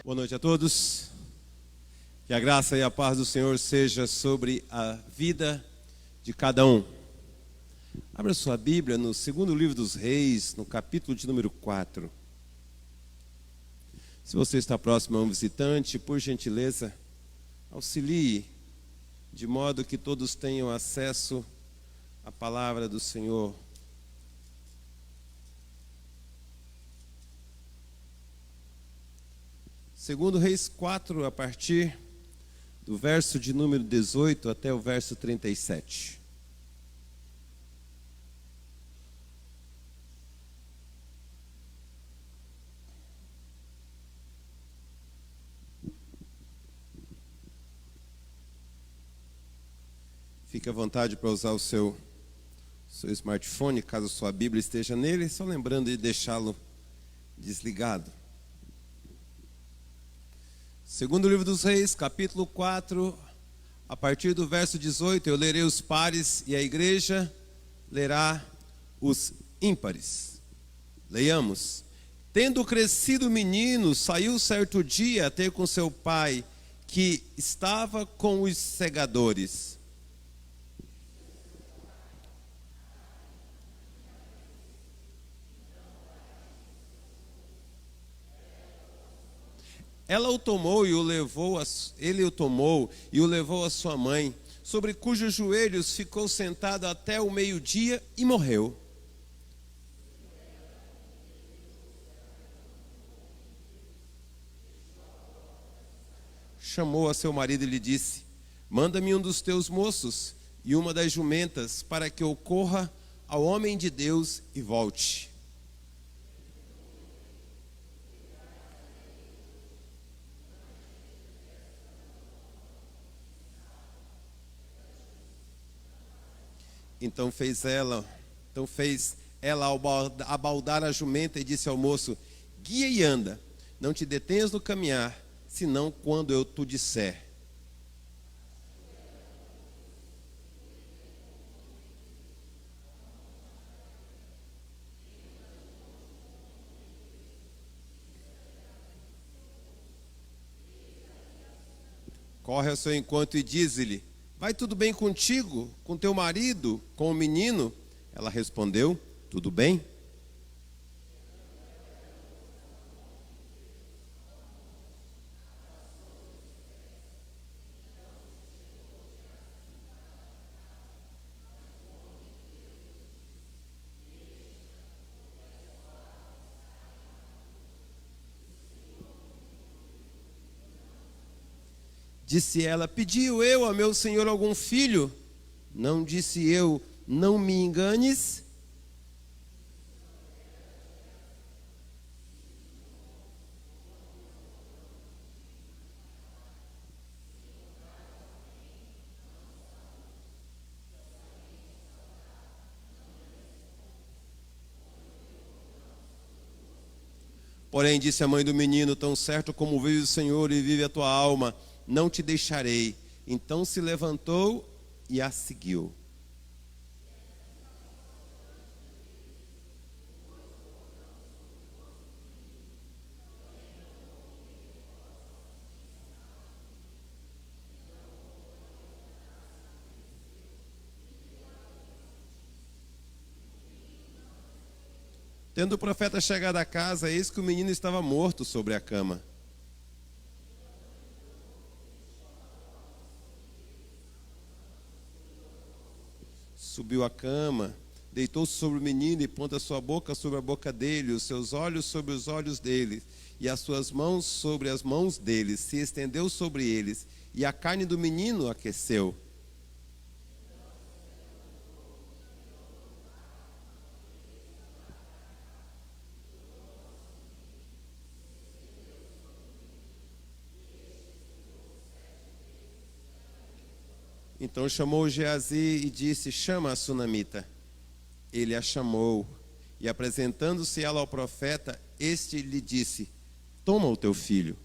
Boa noite a todos. Que a graça e a paz do Senhor seja sobre a vida de cada um. Abra sua Bíblia no segundo livro dos Reis, no capítulo de número 4. Se você está próximo a um visitante, por gentileza, auxilie, de modo que todos tenham acesso à palavra do Senhor. Segundo Reis 4, a partir do verso de número 18 até o verso 37. Fique à vontade para usar o seu smartphone, caso sua Bíblia esteja nele, só lembrando de deixá-lo desligado. Segundo livro dos Reis, capítulo 4, a partir do verso 18, eu lerei os pares e a igreja lerá os ímpares. Leiamos. Tendo crescido o menino, saiu certo dia a ter com seu pai, que estava com os segadores. Ele o tomou e o levou a sua mãe, sobre cujos joelhos ficou sentado até o meio-dia e morreu. Chamou a seu marido e lhe disse: manda-me um dos teus moços e uma das jumentas, para que eu corra ao homem de Deus e volte. Então fez ela abaldar a jumenta e disse ao moço: guia e anda, não te detenhas no caminhar, senão quando eu te disser. Corre ao seu encontro e diz-lhe: vai tudo bem contigo, com teu marido, com o menino? Ela respondeu: tudo bem. Disse ela: pediu eu a meu senhor algum filho? Não disse eu: não me enganes? Porém disse a mãe do menino: tão certo como vive o Senhor e vive a tua alma, não te deixarei. Então se levantou e a seguiu. Tendo o profeta chegado à casa, eis que o menino estava morto sobre a cama. Subiu à cama, deitou-se sobre o menino e pondo a sua boca sobre a boca dele, os seus olhos sobre os olhos dele, e as suas mãos sobre as mãos deles, se estendeu sobre eles, e a carne do menino aqueceu. Então chamou Geazi e disse: chama a sunamita. Ele a chamou, e apresentando-se ela ao profeta, este lhe disse: toma o teu filho.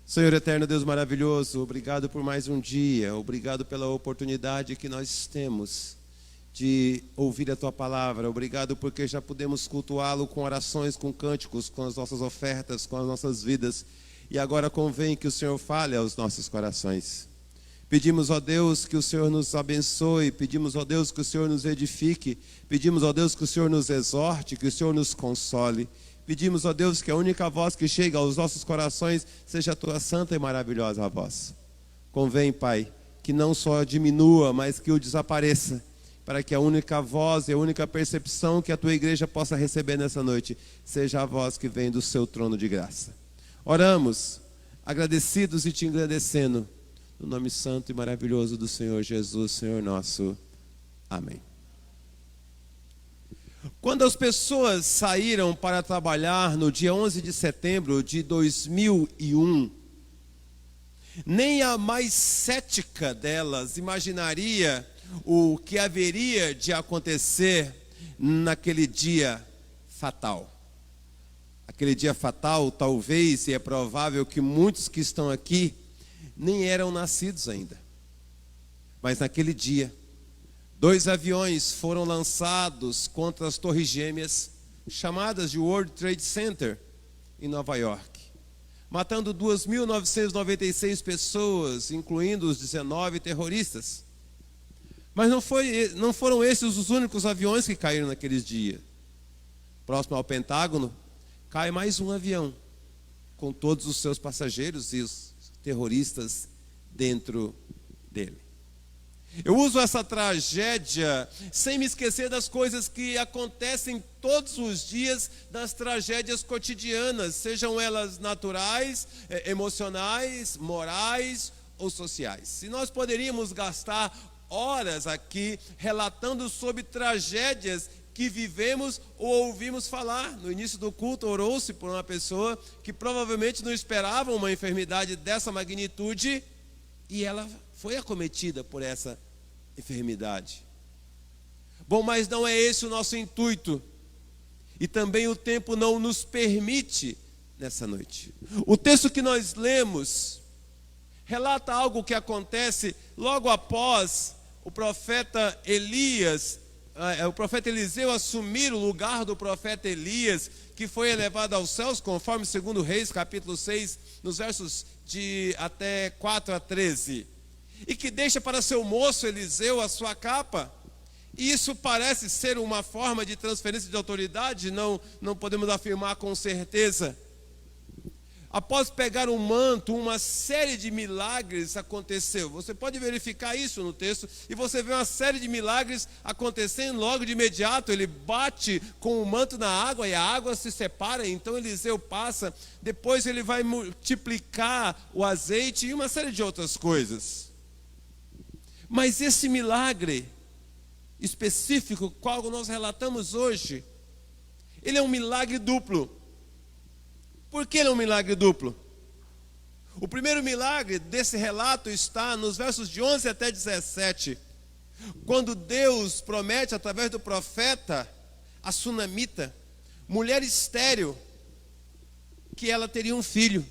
Senhor eterno, Deus maravilhoso, obrigado por mais um dia, obrigado pela oportunidade que nós temos de ouvir a tua palavra. Obrigado porque já podemos cultuá-lo com orações, com cânticos, com as nossas ofertas, com as nossas vidas. E agora convém que o Senhor fale aos nossos corações. Pedimos, ó Deus, que o Senhor nos abençoe. Pedimos, ó Deus, que o Senhor nos edifique. Pedimos, ó Deus, que o Senhor nos exorte, que o Senhor nos console. Pedimos, ó Deus, que a única voz que chega aos nossos corações seja a tua santa e maravilhosa voz. Convém, Pai, que não só diminua, mas que o desapareça, para que a única voz e a única percepção que a tua igreja possa receber nessa noite seja a voz que vem do seu trono de graça. Oramos, agradecidos e te engrandecendo, no nome santo e maravilhoso do Senhor Jesus, Senhor nosso. Amém. Quando as pessoas saíram para trabalhar no dia 11 de setembro de 2001, nem a mais cética delas imaginaria o que haveria de acontecer naquele dia fatal. Aquele dia fatal, talvez, e é provável que muitos que estão aqui nem eram nascidos ainda. Mas naquele dia, 2 aviões foram lançados contra as torres gêmeas, chamadas de World Trade Center, em Nova York, matando 2.996 pessoas, incluindo os 19 terroristas. Mas não foram esses os únicos aviões que caíram naqueles dias. Próximo ao Pentágono, cai mais um avião, com todos os seus passageiros e os terroristas dentro dele. Eu uso essa tragédia sem me esquecer das coisas que acontecem todos os dias, das tragédias cotidianas, sejam elas naturais, emocionais, morais ou sociais. E nós poderíamos gastar horas aqui relatando sobre tragédias que vivemos ou ouvimos falar. No início do culto, orou-se por uma pessoa que provavelmente não esperava uma enfermidade dessa magnitude e ela foi acometida por essa enfermidade. Bom, mas não é esse o nosso intuito. E também o tempo não nos permite nessa noite. O texto que nós lemos relata algo que acontece logo após o profeta Eliseu assumir o lugar do profeta Elias, que foi elevado aos céus, conforme 2 Reis, capítulo 6, nos versos de até 4 a 13. E que deixa para seu moço Eliseu a sua capa. E isso parece ser uma forma de transferência de autoridade, não podemos afirmar com certeza. Após pegar um manto, uma série de milagres aconteceu. Você pode verificar isso no texto, e você vê uma série de milagres acontecendo logo de imediato. Ele bate com o manto na água e a água se separa, então Eliseu passa. Depois ele vai multiplicar o azeite e uma série de outras coisas. Mas esse milagre específico, qual nós relatamos hoje, ele é um milagre duplo. Por que ele é um milagre duplo? O primeiro milagre desse relato está nos versos de 11 até 17, quando Deus promete através do profeta a sunamita, mulher estéril, que ela teria um filho.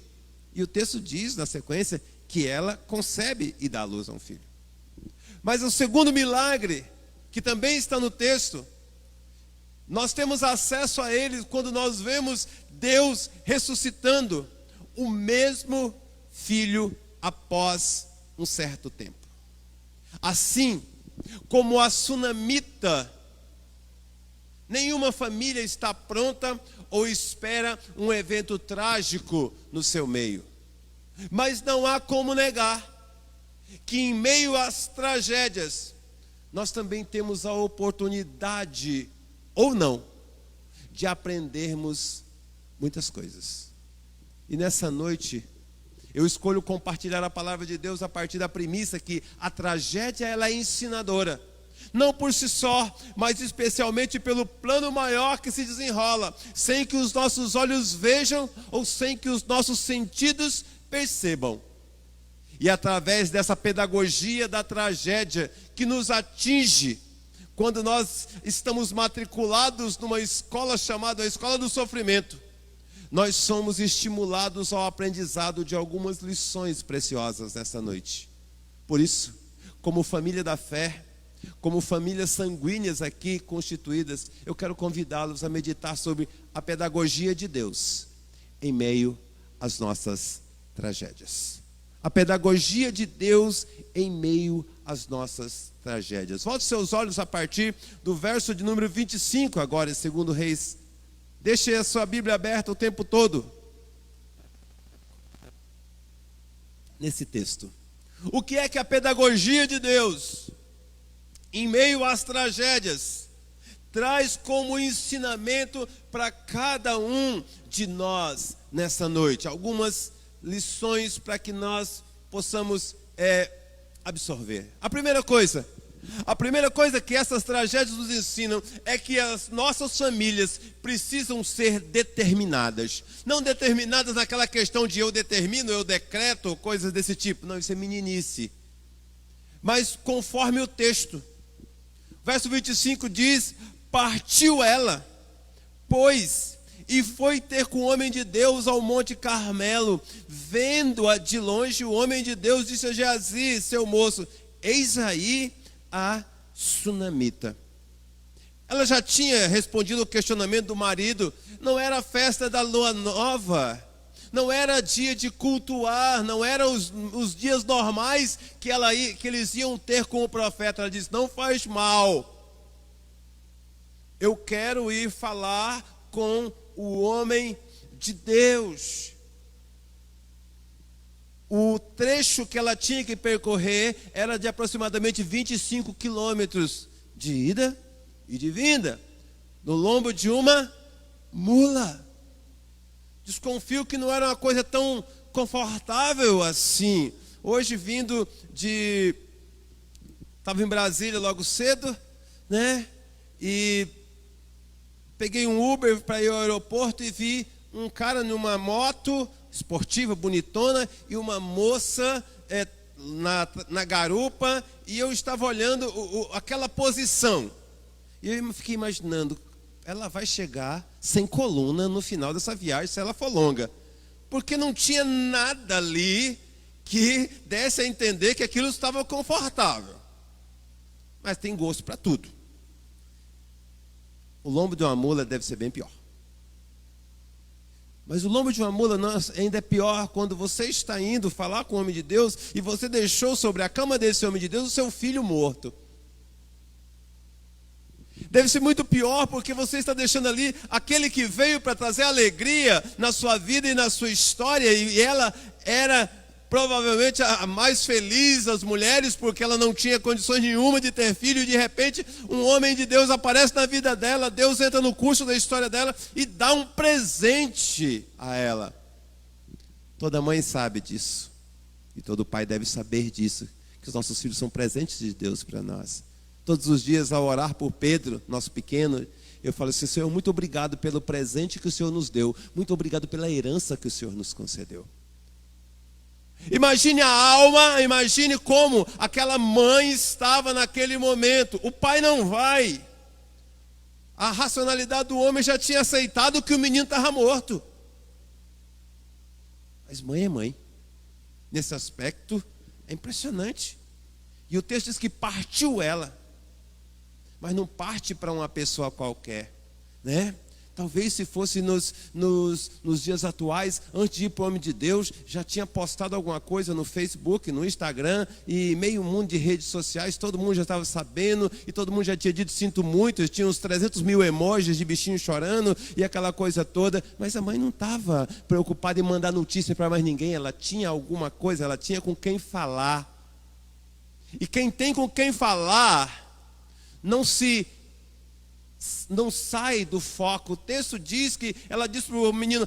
E o texto diz na sequência que ela concebe e dá à luz a um filho. Mas o segundo milagre, que também está no texto, nós temos acesso a ele quando nós vemos Deus ressuscitando o mesmo filho após um certo tempo. Assim como a sunamita, nenhuma família está pronta ou espera um evento trágico no seu meio. Mas não há como negar que em meio às tragédias, nós também temos a oportunidade, ou não, de aprendermos muitas coisas. E nessa noite, eu escolho compartilhar a palavra de Deus a partir da premissa que a tragédia ela é ensinadora. Não por si só, mas especialmente pelo plano maior que se desenrola, sem que os nossos olhos vejam ou sem que os nossos sentidos percebam. E através dessa pedagogia da tragédia que nos atinge, quando nós estamos matriculados numa escola chamada a Escola do Sofrimento, nós somos estimulados ao aprendizado de algumas lições preciosas nessa noite. Por isso, como família da fé, como famílias sanguíneas aqui constituídas, eu quero convidá-los a meditar sobre a pedagogia de Deus em meio às nossas tragédias. A pedagogia de Deus em meio às nossas tragédias. Volte seus olhos a partir do verso de número 25, agora em 2 Reis. Deixe a sua Bíblia aberta o tempo todo nesse texto. O que é que a pedagogia de Deus em meio às tragédias traz como ensinamento para cada um de nós nessa noite? Algumas lições para que nós possamos absorver. A primeira coisa que essas tragédias nos ensinam é que as nossas famílias precisam ser determinadas. Não determinadas naquela questão de eu determino, eu decreto, coisas desse tipo. Não, isso é meninice. Mas conforme o texto. Verso 25 diz: partiu ela, pois, e foi ter com o homem de Deus ao monte Carmelo. Vendo-a de longe, o homem de Deus disse a Geazi, seu moço: eis aí a sunamita. Ela já tinha respondido o questionamento do marido. Não era a festa da lua nova, não era dia de cultuar, não eram os dias normais que eles iam ter com o profeta. Ela disse: não faz mal, eu quero ir falar com o homem de Deus. O trecho que ela tinha que percorrer era de aproximadamente 25 quilômetros de ida e de vinda, no lombo de uma mula. Desconfio que não era uma coisa tão confortável assim. Hoje, estava em Brasília logo cedo, né? E peguei um Uber para ir ao aeroporto e vi um cara numa moto esportiva, bonitona, e uma moça na garupa, e eu estava olhando aquela posição. E eu fiquei imaginando, ela vai chegar sem coluna no final dessa viagem, se ela for longa. Porque não tinha nada ali que desse a entender que aquilo estava confortável. Mas tem gosto para tudo. O lombo de uma mula deve ser bem pior. Mas o lombo de uma mula ainda é pior quando você está indo falar com o homem de Deus e você deixou sobre a cama desse homem de Deus o seu filho morto. Deve ser muito pior porque você está deixando ali aquele que veio para trazer alegria na sua vida e na sua história, e ela era provavelmente a mais feliz das mulheres, porque ela não tinha condições nenhuma de ter filho, e de repente um homem de Deus aparece na vida dela, Deus entra no curso da história dela e dá um presente a ela. Toda mãe sabe disso, e todo pai deve saber disso, que os nossos filhos são presentes de Deus para nós. Todos os dias, ao orar por Pedro, nosso pequeno, eu falo assim: Senhor, muito obrigado pelo presente que o Senhor nos deu, muito obrigado pela herança que o Senhor nos concedeu. Imagine a alma, imagine como aquela mãe estava naquele momento. O pai não vai. A racionalidade do homem já tinha aceitado que o menino estava morto. Mas mãe é mãe. Nesse aspecto é impressionante. E o texto diz que partiu ela. Mas não parte para uma pessoa qualquer, né? Talvez se fosse nos dias atuais, antes de ir para o homem de Deus, já tinha postado alguma coisa no Facebook, no Instagram, e meio mundo de redes sociais, todo mundo já estava sabendo, e todo mundo já tinha dito sinto muito, tinha uns 300 mil emojis de bichinho chorando, e aquela coisa toda. Mas a mãe não estava preocupada em mandar notícia para mais ninguém, ela tinha alguma coisa, ela tinha com quem falar. E quem tem com quem falar, não sai do foco. O texto diz que ela disse para o menino: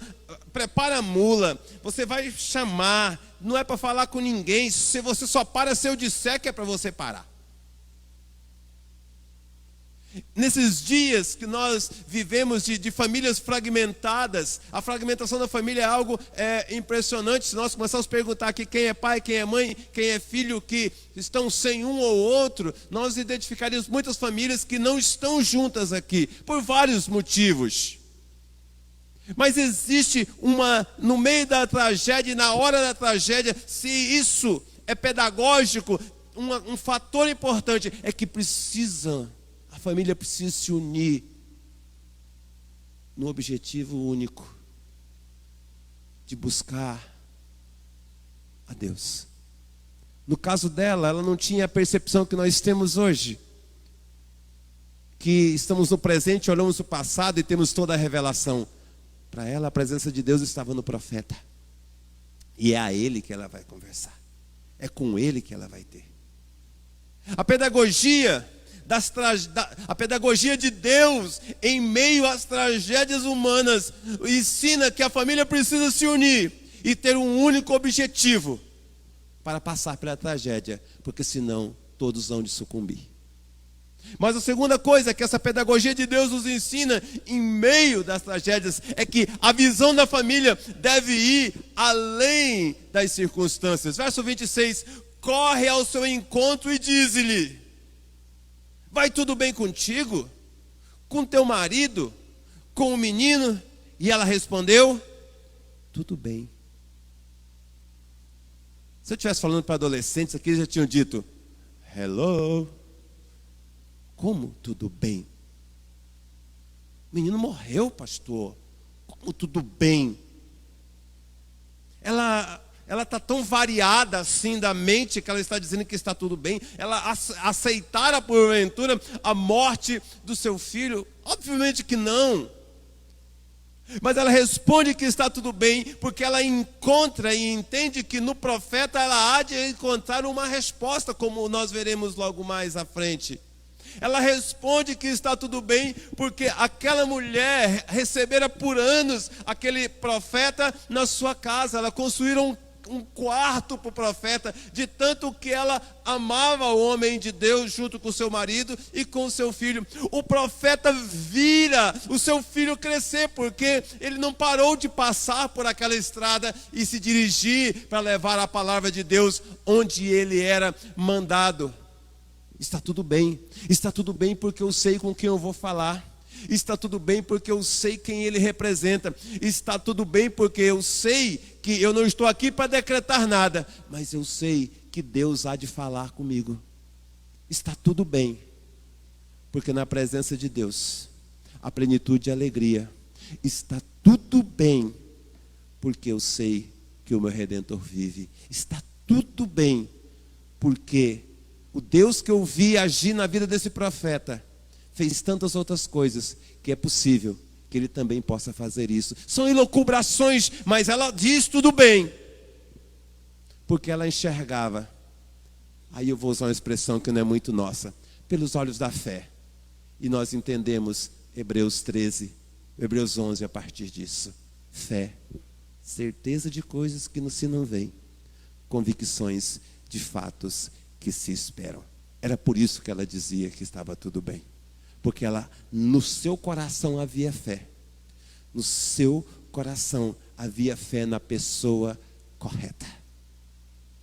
prepara a mula, você vai chamar, não é para falar com ninguém, se você só para se eu disser que é para você parar. Nesses dias que nós vivemos de famílias fragmentadas, a fragmentação da família é algo impressionante. Se nós começarmos a perguntar aqui quem é pai, quem é mãe, quem é filho, que estão sem um ou outro, nós identificaríamos muitas famílias que não estão juntas aqui, por vários motivos. Mas existe no meio da tragédia e na hora da tragédia, se isso é pedagógico, um fator importante é que a família precisa se unir no objetivo único de buscar a Deus. No caso dela, ela não tinha a percepção que nós temos hoje, que estamos no presente, olhamos o passado e temos toda a revelação. Para ela, a presença de Deus estava no profeta. E é a ele que ela vai conversar. É com ele que ela vai ter. A pedagogia a pedagogia de Deus em meio às tragédias humanas ensina que a família precisa se unir e ter um único objetivo para passar pela tragédia, porque senão todos vão de sucumbir. Mas a segunda coisa que essa pedagogia de Deus nos ensina em meio das tragédias é que a visão da família deve ir além das circunstâncias. Verso 26, corre ao seu encontro e diz-lhe: vai tudo bem contigo? Com teu marido? Com o menino? E ela respondeu: tudo bem. Se eu estivesse falando para adolescentes aqui, já tinham dito: hello. Como tudo bem? O menino morreu, pastor. Como tudo bem? Ela está tão variada assim da mente que ela está dizendo que está tudo bem. Ela aceitara porventura a morte do seu filho? Obviamente que não. Mas ela responde que está tudo bem, porque ela encontra e entende que no profeta ela há de encontrar uma resposta, como nós veremos logo mais à frente. Ela responde que está tudo bem, porque aquela mulher recebera por anos aquele profeta na sua casa. Ela construíram um quarto para o profeta, de tanto que ela amava o homem de Deus junto com seu marido e com seu filho. O profeta vira o seu filho crescer, porque ele não parou de passar por aquela estrada e se dirigir para levar a palavra de Deus onde ele era mandado. Está tudo bem porque eu sei com quem eu vou falar. Está tudo bem porque eu sei quem ele representa. Está tudo bem porque eu sei que eu não estou aqui para decretar nada, mas eu sei que Deus há de falar comigo. Está tudo bem, porque na presença de Deus há plenitude e alegria. Está tudo bem, porque eu sei que o meu Redentor vive. Está tudo bem, porque o Deus que eu vi agir na vida desse profeta fez tantas outras coisas que é possível que ele também possa fazer isso. São elucubrações, mas ela diz tudo bem, porque ela enxergava. Aí eu vou usar uma expressão que não é muito nossa, pelos olhos da fé. E nós entendemos Hebreus 13, Hebreus 11 a partir disso. Fé, certeza de coisas que se não veem, convicções de fatos que se esperam. Era por isso que ela dizia que estava tudo bem, porque no seu coração havia fé. No seu coração havia fé na pessoa correta,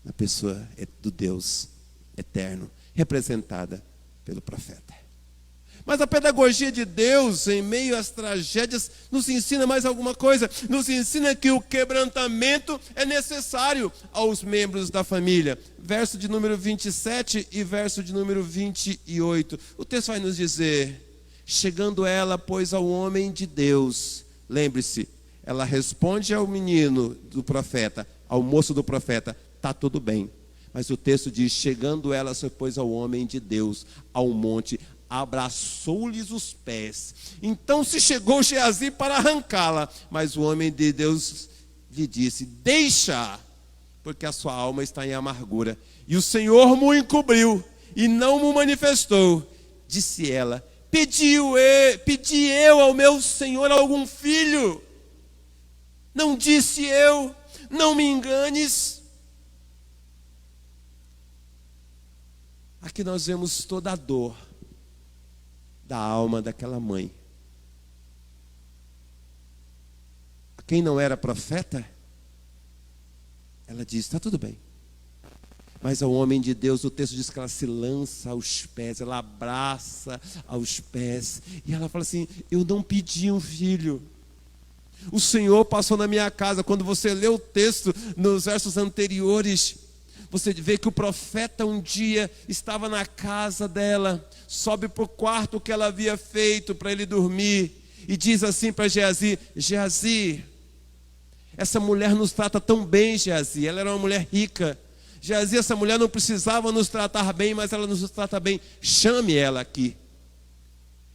na pessoa do Deus eterno, representada pelo profeta. Mas a pedagogia de Deus em meio às tragédias nos ensina mais alguma coisa. Nos ensina que o quebrantamento é necessário aos membros da família. Verso de número 27 e verso de número 28. O texto vai nos dizer: chegando ela, pois, ao homem de Deus. Lembre-se, ela responde ao menino do profeta, ao moço do profeta: está tudo bem. Mas o texto diz: chegando ela, pois, ao homem de Deus, ao monte, abraçou-lhes os pés. Então se chegou Geazi para arrancá-la, mas o homem de Deus lhe disse: deixa, porque a sua alma está em amargura. E o Senhor mo encobriu e não mo manifestou. Disse ela: pedi eu ao meu Senhor algum filho? Não disse eu: não me enganes. Aqui nós vemos toda a dor da alma daquela mãe. Quem não era profeta, ela diz: está tudo bem. Mas ao homem de Deus, o texto diz que ela se lança aos pés, ela abraça aos pés, e ela fala assim: eu não pedi um filho. O Senhor passou na minha casa. Quando você lê o texto nos versos anteriores, Você vê que o profeta um dia estava na casa dela, sobe para o quarto que ela havia feito para ele dormir, e diz assim para Geazi: Geazi, essa mulher nos trata tão bem, Geazi, ela era uma mulher rica. Geazi, essa mulher não precisava nos tratar bem, mas ela nos trata bem, chame ela aqui.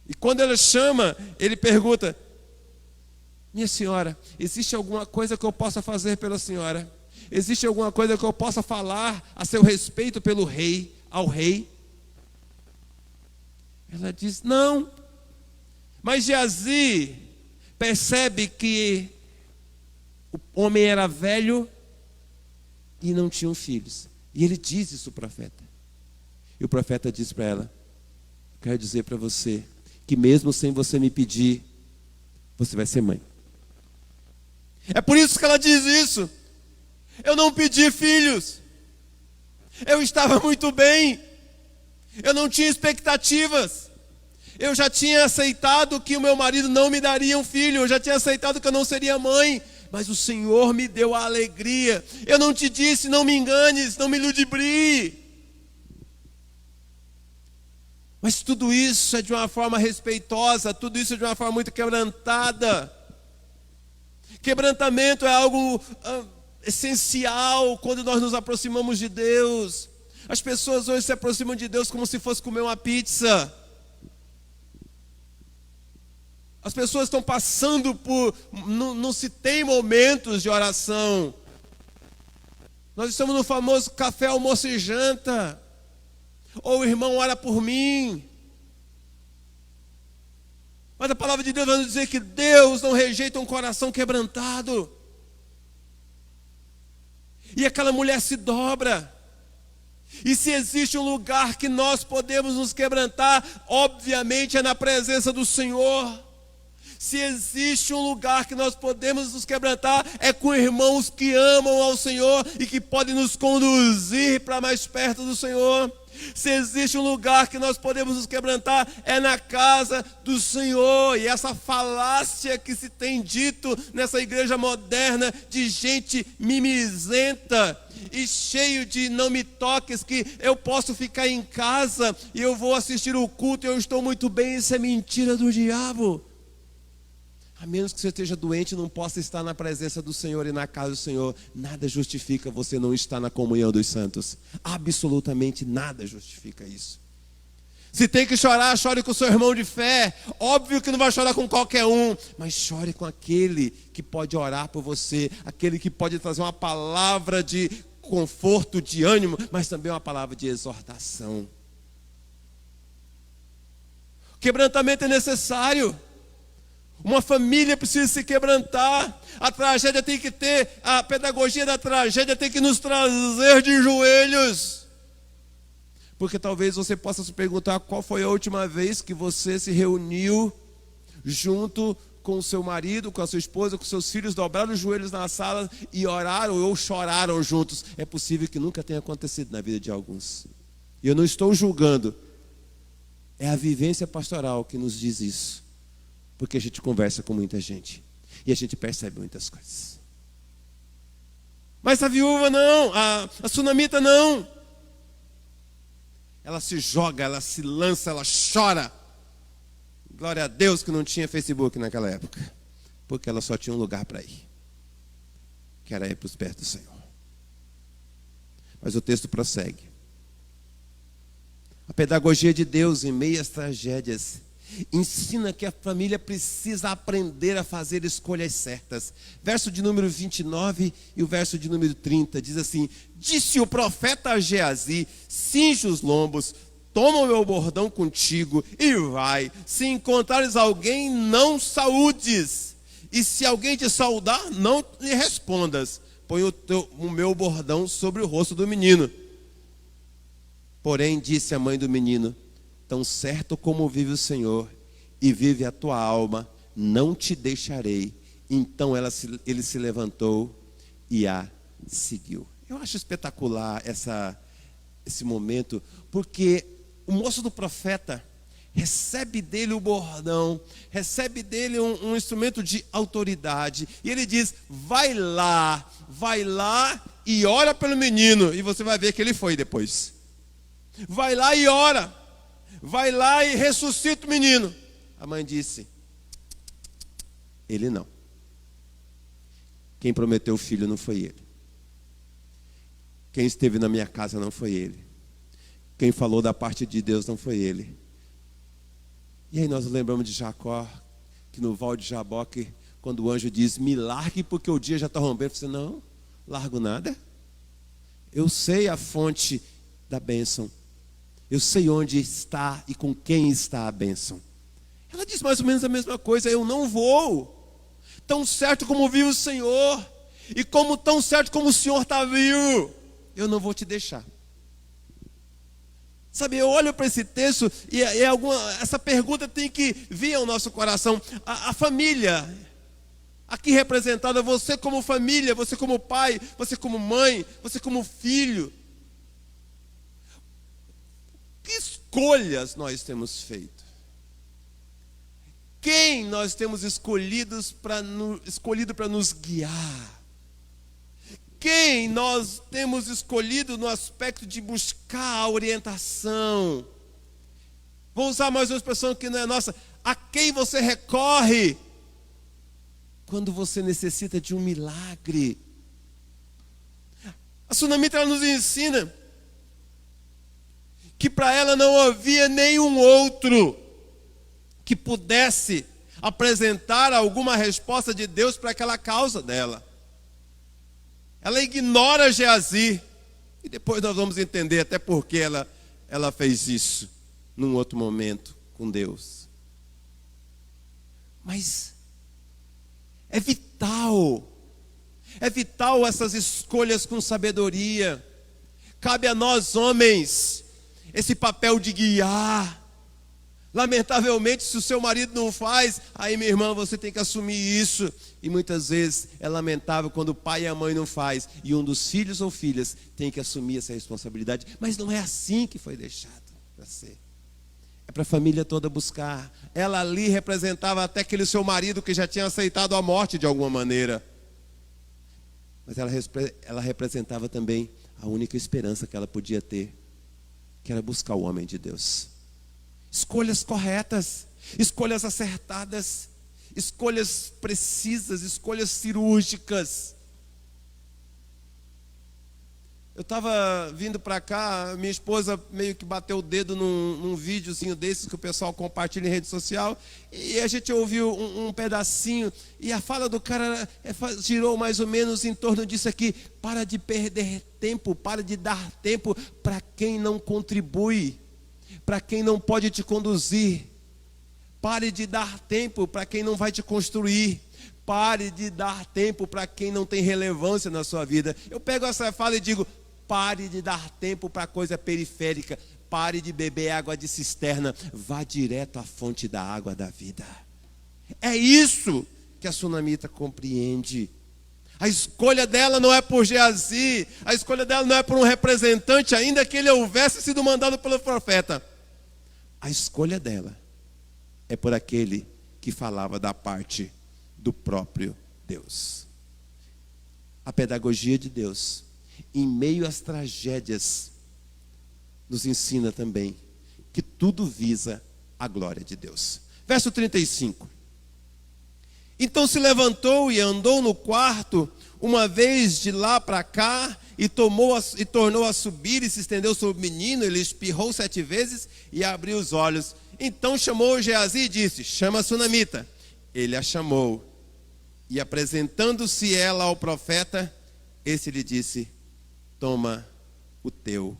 E quando ela chama, ele pergunta: minha senhora, existe alguma coisa que eu possa fazer pela senhora? Existe alguma coisa que eu possa falar a seu respeito pelo rei, ao rei? Ela diz: não. Mas Geazi percebe que o homem era velho e não tinham filhos. E ele diz isso ao profeta. E o profeta diz para ela: quero dizer para você que mesmo sem você me pedir, você vai ser mãe. É por isso que ela diz isso. Eu não pedi filhos. Eu estava muito bem. Eu não tinha expectativas. Eu já tinha aceitado que o meu marido não me daria um filho. Eu já tinha aceitado que eu não seria mãe. Mas o Senhor me deu a alegria. Eu não te disse: não me enganes, não me ludibrie. Mas tudo isso é de uma forma respeitosa. Tudo isso é de uma forma muito quebrantada. Quebrantamento é algo essencial quando nós nos aproximamos de Deus. As pessoas hoje se aproximam de Deus como se fosse comer uma pizza. As pessoas estão passando por... Não se tem momentos de oração. Nós estamos no famoso café, almoço e janta. Ou o irmão ora por mim. Mas a palavra de Deus vai nos dizer que Deus não rejeita um coração quebrantado. E aquela mulher se dobra. E se existe um lugar que nós podemos nos quebrantar, obviamente é na presença do Senhor. Se existe um lugar que nós podemos nos quebrantar, é com irmãos que amam ao Senhor e que podem nos conduzir para mais perto do Senhor. Se existe um lugar que nós podemos nos quebrantar, é na casa do Senhor. E essa falácia que se tem dito nessa igreja moderna, de gente mimizenta e cheio de não me toques, que eu posso ficar em casa e eu vou assistir o culto e eu estou muito bem, isso é mentira do diabo. A menos que você esteja doente e não possa estar na presença do Senhor e na casa do Senhor, nada justifica você não estar na comunhão dos santos. Absolutamente nada justifica isso. Se tem que chorar, chore com o seu irmão de fé. Óbvio que não vai chorar com qualquer um, mas chore com aquele que pode orar por você, aquele que pode trazer uma palavra de conforto, de ânimo, mas também uma palavra de exortação. O quebrantamento é necessário. Uma família precisa se quebrantar. A tragédia tem que ter, a pedagogia da tragédia tem que nos trazer de joelhos. Porque talvez você possa se perguntar: qual foi a última vez que você se reuniu junto com o seu marido, com a sua esposa, com seus filhos, dobraram os joelhos na sala e oraram ou choraram juntos? É possível que nunca tenha acontecido na vida de alguns. E eu não estou julgando. É a vivência pastoral que nos diz isso. Porque a gente conversa com muita gente e a gente percebe muitas coisas. Mas a viúva não, a sunamita não. Ela se joga, ela se lança, ela chora. Glória a Deus que não tinha Facebook naquela época, porque ela só tinha um lugar para ir, que era ir para os pés do Senhor. Mas o texto prossegue. A pedagogia de Deus em meio às tragédias ensina que a família precisa aprender a fazer escolhas certas. Verso de número 29 e o verso de número 30 diz assim: disse o profeta a Geazi: cinge os lombos, toma o meu bordão contigo e vai. Se encontrares alguém, não saúdes, e se alguém te saudar, não lhe respondas. Põe o meu bordão sobre o rosto do menino. Porém disse a mãe do menino: tão certo como vive o Senhor e vive a tua alma, não te deixarei. Então ele se levantou e a seguiu. Eu acho espetacular esse momento, porque o moço do profeta recebe dele o bordão, recebe dele um instrumento de autoridade, e ele diz: vai lá e ora pelo menino, e você vai ver que ele foi depois. Vai lá e ora. Vai lá e ressuscita o menino. A mãe disse: ele não. Quem prometeu o filho não foi ele. Quem esteve na minha casa não foi ele. Quem falou da parte de Deus não foi ele. E aí nós lembramos de Jacó, que no Val de Jaboque, quando o anjo diz: me largue porque o dia já está rompendo. Ele disse: não, largo nada. Eu sei a fonte da bênção. Eu sei onde está e com quem está a bênção. Ela diz mais ou menos a mesma coisa: eu não vou. Tão certo como vive o Senhor, e como tão certo como o Senhor está vivo, eu não vou te deixar. Sabe, eu olho para esse texto e essa pergunta tem que vir ao nosso coração. A família, aqui representada, você como família, você como pai, você como mãe, você como filho. Que escolhas nós temos feito? Quem nós temos escolhido para nos guiar? Quem nós temos escolhido no aspecto de buscar a orientação? Vou usar mais uma expressão que não é nossa. A quem você recorre quando você necessita de um milagre? A Sunamita, ela nos ensina que para ela não havia nenhum outro que pudesse apresentar alguma resposta de Deus para aquela causa dela. Ela ignora Geazi, e depois nós vamos entender até por que ela fez isso num outro momento com Deus. Mas é vital essas escolhas com sabedoria. Cabe a nós, homens, esse papel de guiar. Lamentavelmente, se o seu marido não faz, aí, minha irmã, você tem que assumir isso. E muitas vezes é lamentável quando o pai e a mãe não faz, e um dos filhos ou filhas tem que assumir essa responsabilidade. Mas não é assim que foi deixado para ser. É para a família toda buscar. Ela ali representava até aquele seu marido que já tinha aceitado a morte de alguma maneira. Mas ela representava também a única esperança que ela podia ter, que era buscar o homem de Deus. Escolhas corretas, escolhas acertadas, escolhas precisas, escolhas cirúrgicas. Eu estava vindo para cá, minha esposa meio que bateu o dedo num videozinho desses que o pessoal compartilha em rede social, e a gente ouviu um pedacinho, e a fala do cara girou mais ou menos em torno disso aqui: para de perder tempo, para de dar tempo para quem não contribui, para quem não pode te conduzir. Pare de dar tempo para quem não vai te construir. Pare de dar tempo para quem não tem relevância na sua vida. Eu pego essa fala e digo: pare de dar tempo para coisa periférica. Pare de beber água de cisterna. Vá direto à fonte da água da vida. É isso que a Sunamita compreende. A escolha dela não é por Geazi. A escolha dela não é por um representante, ainda que ele houvesse sido mandado pelo profeta. A escolha dela é por aquele que falava da parte do próprio Deus. A pedagogia de Deus, em meio às tragédias, nos ensina também que tudo visa a glória de Deus. Verso 35. Então se levantou e andou no quarto, uma vez de lá para cá, e tornou a subir e se estendeu sobre o menino. Ele espirrou 7 vezes e abriu os olhos. Então chamou Geazi e disse: chama a Sunamita. Ele a chamou, e apresentando-se ela ao profeta, esse lhe disse: toma o teu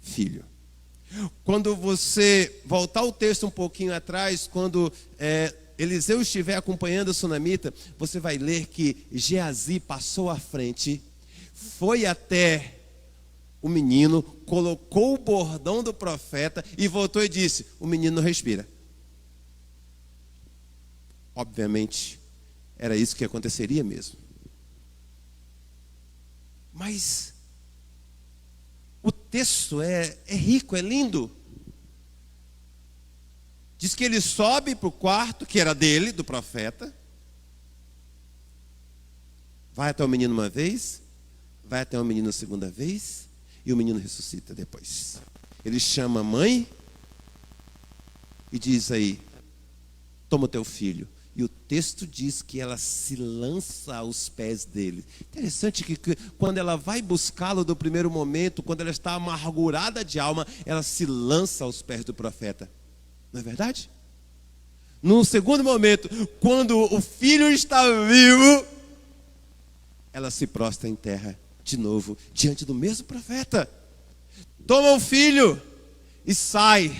filho. Quando você voltar o texto um pouquinho atrás, quando Eliseu estiver acompanhando a Sunamita, você vai ler que Geazi passou à frente, foi até o menino, colocou o bordão do profeta e voltou e disse: o menino não respira. Obviamente, era isso que aconteceria mesmo. Mas o texto é rico, é lindo. Diz que ele sobe para o quarto, que era dele, do profeta. Vai até o menino uma vez, vai até o menino a segunda vez e o menino ressuscita depois. Ele chama a mãe e diz aí, toma o teu filho. E o texto diz que ela se lança aos pés dele. Interessante que quando ela vai buscá-lo do primeiro momento, quando ela está amargurada de alma, ela se lança aos pés do profeta. Não é verdade? No segundo momento, quando o filho está vivo, ela se prostra em terra de novo, diante do mesmo profeta. Toma o filho e sai.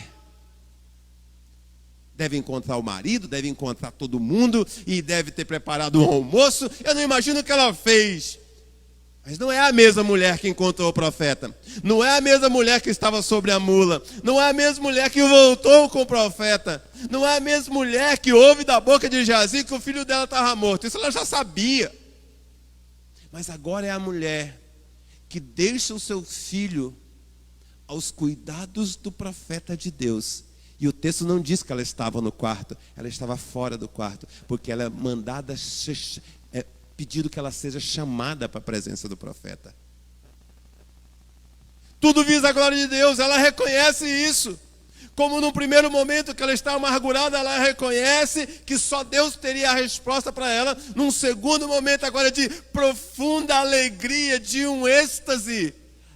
Deve encontrar o marido, deve encontrar todo mundo e deve ter preparado um almoço. Eu não imagino o que ela fez. Mas não é a mesma mulher que encontrou o profeta. Não é a mesma mulher que estava sobre a mula. Não é a mesma mulher que voltou com o profeta. Não é a mesma mulher que ouve da boca de Geazi que o filho dela estava morto. Isso ela já sabia. Mas agora é a mulher que deixa o seu filho aos cuidados do profeta de Deus. E o texto não diz que ela estava no quarto, ela estava fora do quarto, porque ela é mandada, pedido que ela seja chamada para a presença do profeta. Tudo visa a glória de Deus, ela reconhece isso. Como no primeiro momento que ela está amargurada, ela reconhece que só Deus teria a resposta para ela. Num segundo momento agora de profunda alegria, de um êxtase,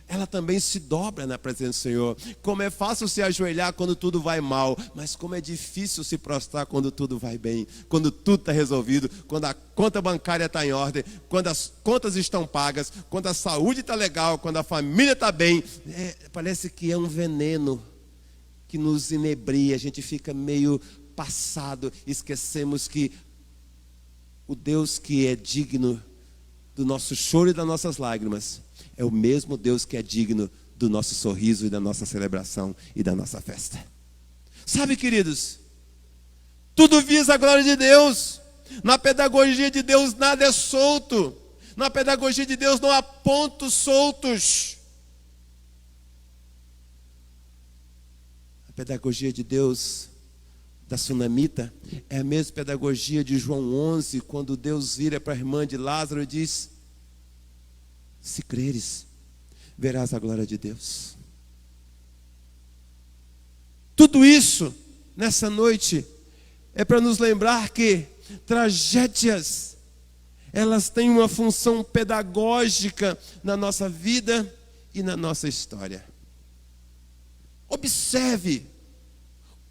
ela também se dobra na presença do Senhor. Como é fácil se ajoelhar quando tudo vai mal, mas como é difícil se prostrar quando tudo vai bem, quando tudo está resolvido, quando a conta bancária está em ordem, quando as contas estão pagas, quando a saúde está legal, quando a família está bem. Parece que é um veneno que nos inebria, a gente fica meio passado, esquecemos que o Deus que é digno do nosso choro e das nossas lágrimas é o mesmo Deus que é digno do nosso sorriso e da nossa celebração e da nossa festa. Sabe, queridos, tudo visa a glória de Deus. Na pedagogia de Deus nada é solto. Na pedagogia de Deus não há pontos soltos. A pedagogia de Deus da sunamita é a mesma pedagogia de João 11, quando Deus vira para a irmã de Lázaro e diz: se creres, verás a glória de Deus. Tudo isso, nessa noite, é para nos lembrar que tragédias, elas têm uma função pedagógica na nossa vida e na nossa história. Observe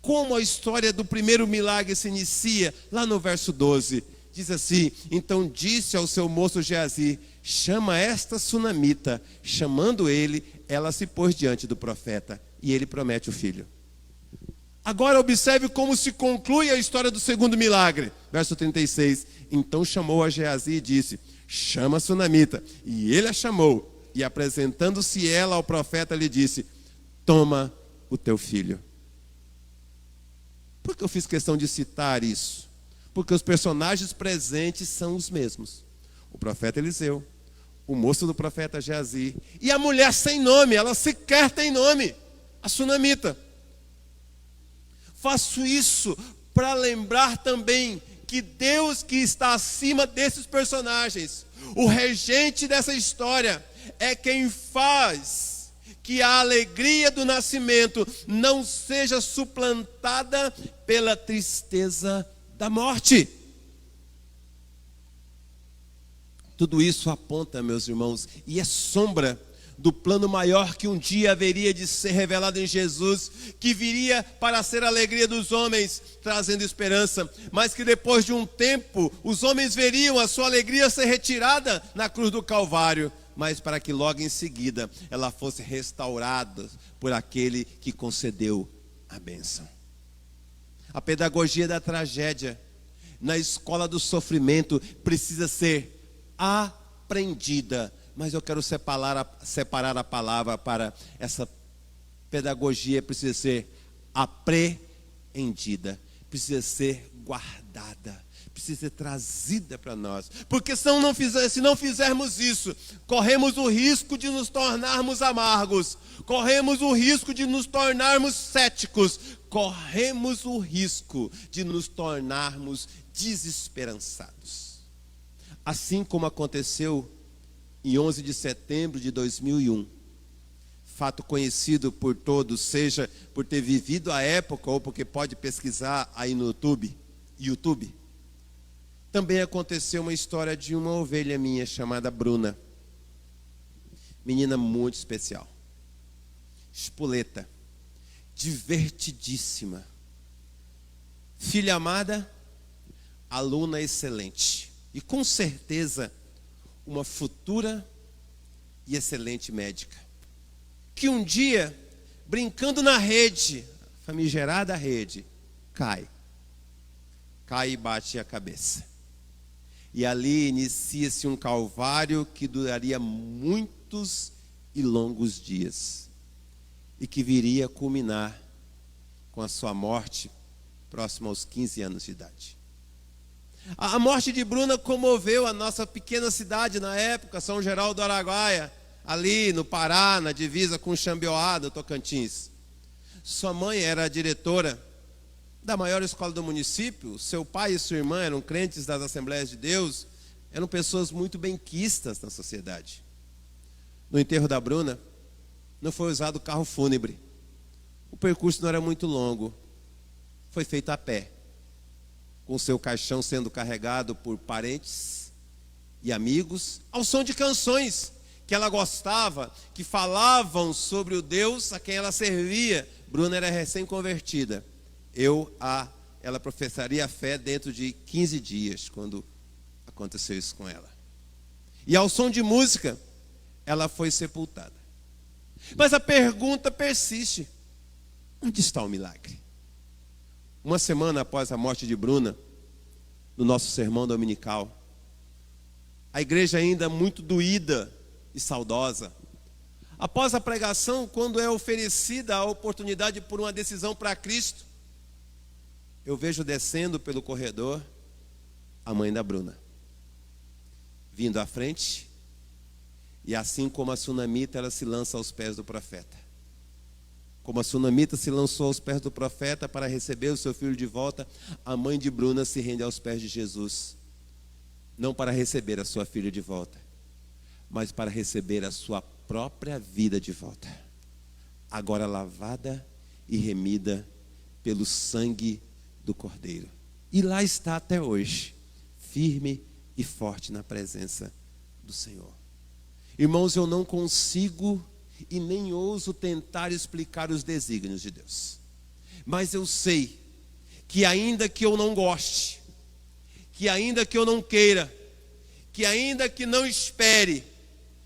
como a história do primeiro milagre se inicia, lá no verso 12. Diz assim: então disse ao seu moço Geazi: chama esta sunamita. Chamando ele, ela se pôs diante do profeta, e ele promete o filho. Agora observe como se conclui a história do segundo milagre. Verso 36. Então chamou a Geazi e disse: chama a sunamita. E ele a chamou, e apresentando-se ela ao profeta, lhe disse: toma o teu filho. Por que eu fiz questão de citar isso? Porque os personagens presentes são os mesmos. O profeta Eliseu, o moço do profeta Geazi e a mulher sem nome, ela sequer tem nome, a sunamita. Faço isso para lembrar também que Deus que está acima desses personagens, o regente dessa história, é quem faz que a alegria do nascimento não seja suplantada pela tristeza da morte. Tudo isso aponta, meus irmãos, e é sombra do plano maior que um dia haveria de ser revelado em Jesus, que viria para ser a alegria dos homens, trazendo esperança, mas que depois de um tempo, os homens veriam a sua alegria ser retirada na cruz do Calvário, mas para que logo em seguida ela fosse restaurada por aquele que concedeu a bênção. A pedagogia da tragédia, na escola do sofrimento, precisa ser aprendida. Mas eu quero separar a palavra para essa pedagogia, precisa ser apreendida, precisa ser guardada, precisa ser trazida para nós. Porque se não fizermos isso, corremos o risco de nos tornarmos amargos, corremos o risco de nos tornarmos céticos, corremos o risco de nos tornarmos desesperançados. Assim como aconteceu em 11 de setembro de 2001. Fato conhecido por todos, seja por ter vivido a época ou porque pode pesquisar aí no YouTube. Também aconteceu uma história de uma ovelha minha chamada Bruna. Menina muito especial. Espoleta. Divertidíssima. Filha amada, aluna excelente. E com certeza uma futura e excelente médica. Que um dia, brincando na rede, famigerada rede, cai e bate a cabeça. E ali inicia-se um calvário que duraria muitos e longos dias. E que viria a culminar com a sua morte, próximo aos 15 anos de idade. A morte de Bruna comoveu a nossa pequena cidade na época, São Geraldo do Araguaia, ali no Pará, na divisa com Xambioá, no Tocantins. Sua mãe era a diretora da maior escola do município, seu pai e sua irmã eram crentes das Assembleias de Deus, eram pessoas muito benquistas na sociedade. No enterro da Bruna, não foi usado carro fúnebre. O percurso não era muito longo, foi feito a pé, com seu caixão sendo carregado por parentes e amigos, ao som de canções que ela gostava, que falavam sobre o Deus a quem ela servia. Bruna era recém-convertida. Ela professaria a fé dentro de 15 dias, quando aconteceu isso com ela. E ao som de música, ela foi sepultada. Mas a pergunta persiste: onde está o milagre? Uma semana após a morte de Bruna, no nosso sermão dominical, a igreja ainda muito doída e saudosa, após a pregação, quando é oferecida a oportunidade por uma decisão para Cristo, eu vejo descendo pelo corredor a mãe da Bruna, vindo à frente, e assim como a sunamita, ela se lança aos pés do profeta. Como a sunamita se lançou aos pés do profeta para receber o seu filho de volta, a mãe de Bruna se rende aos pés de Jesus, não para receber a sua filha de volta, mas para receber a sua própria vida de volta, agora lavada e remida pelo sangue do Cordeiro. E lá está até hoje, firme e forte na presença do Senhor. Irmãos, eu não consigo e nem ouso tentar explicar os desígnios de Deus, mas eu sei que ainda que eu não goste, que ainda que eu não queira, que ainda que não espere,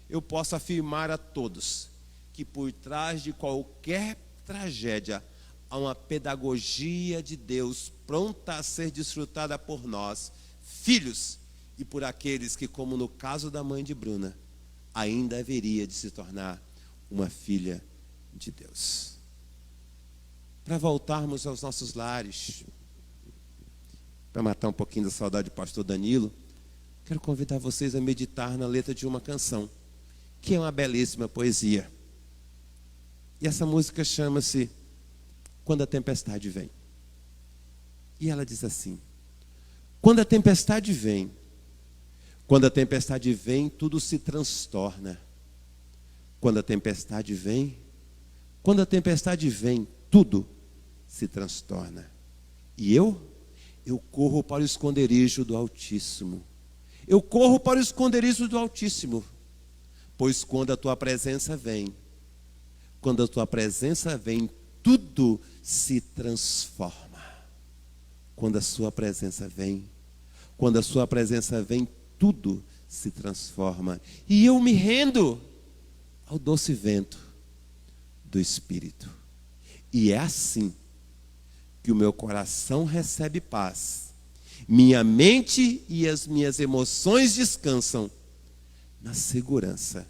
eu posso afirmar a todos que por trás de qualquer tragédia há uma pedagogia de Deus pronta a ser desfrutada por nós, filhos, e por aqueles que, como no caso da mãe de Bruna, ainda haveria de se tornar uma filha de Deus. Para voltarmos aos nossos lares, para matar um pouquinho da saudade do pastor Danilo, quero convidar vocês a meditar na letra de uma canção, que é uma belíssima poesia. E essa música chama-se Quando a Tempestade Vem. E ela diz assim: quando a tempestade vem, tudo se transtorna. Quando a tempestade vem, tudo se transtorna. E eu corro para o esconderijo do Altíssimo. Eu corro para o esconderijo do Altíssimo, pois quando a tua presença vem, tudo se transforma. Quando a sua presença vem, tudo se transforma. E eu me rendo ao doce vento do Espírito. E é assim que o meu coração recebe paz. Minha mente e as minhas emoções descansam na segurança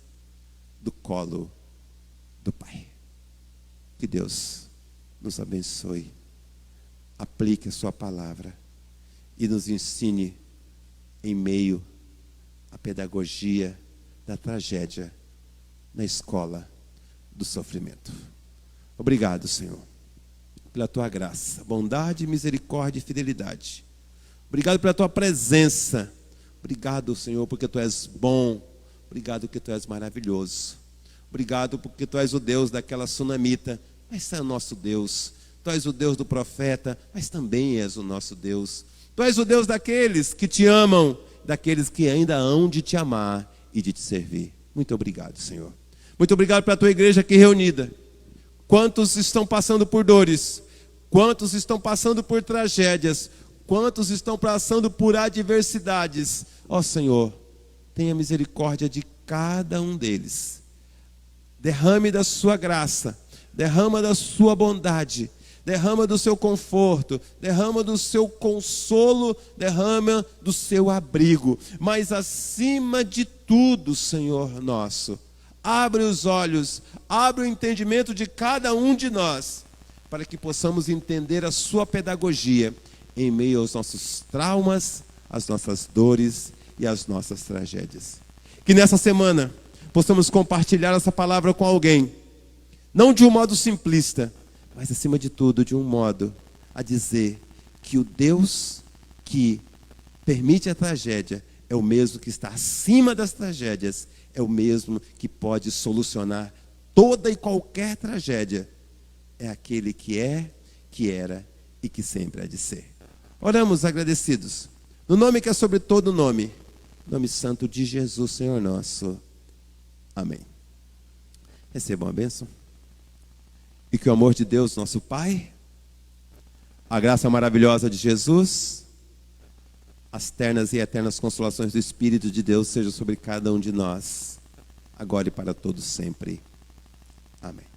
do colo do Pai. Que Deus nos abençoe, aplique a sua palavra e nos ensine em meio à pedagogia da tragédia na escola do sofrimento. Obrigado, Senhor, pela tua graça, bondade, misericórdia e fidelidade. Obrigado pela tua presença. Obrigado, Senhor, porque tu és bom. Obrigado porque Tu és maravilhoso. Obrigado porque Tu és o Deus daquela sunamita, mas Tu és o nosso Deus. Tu és o Deus do profeta, mas também és o nosso Deus. Tu és o Deus daqueles que Te amam, daqueles que ainda hão de Te amar e de Te servir. Muito obrigado, Senhor. Muito obrigado pela Tua igreja aqui reunida. Quantos estão passando por dores? Quantos estão passando por tragédias? Quantos estão passando por adversidades? Ó Senhor, tenha misericórdia de cada um deles. Derrame da Sua graça, derrama da Sua bondade, derrama do Seu conforto, derrama do Seu consolo, derrama do Seu abrigo. Mas acima de tudo, Senhor nosso, abre os olhos, abre o entendimento de cada um de nós, para que possamos entender a Sua pedagogia em meio aos nossos traumas, às nossas dores e às nossas tragédias. Que nessa semana possamos compartilhar essa palavra com alguém, não de um modo simplista, mas acima de tudo de um modo a dizer que o Deus que permite a tragédia é o mesmo que está acima das tragédias, é o mesmo que pode solucionar toda e qualquer tragédia. É aquele que é, que era e que sempre há de ser. Oramos agradecidos, no nome que é sobre todo nome, nome santo de Jesus, Senhor nosso. Amém. Recebam a bênção. E que o amor de Deus, nosso Pai, a graça maravilhosa de Jesus, as ternas e eternas consolações do Espírito de Deus sejam sobre cada um de nós, agora e para todos sempre. Amém.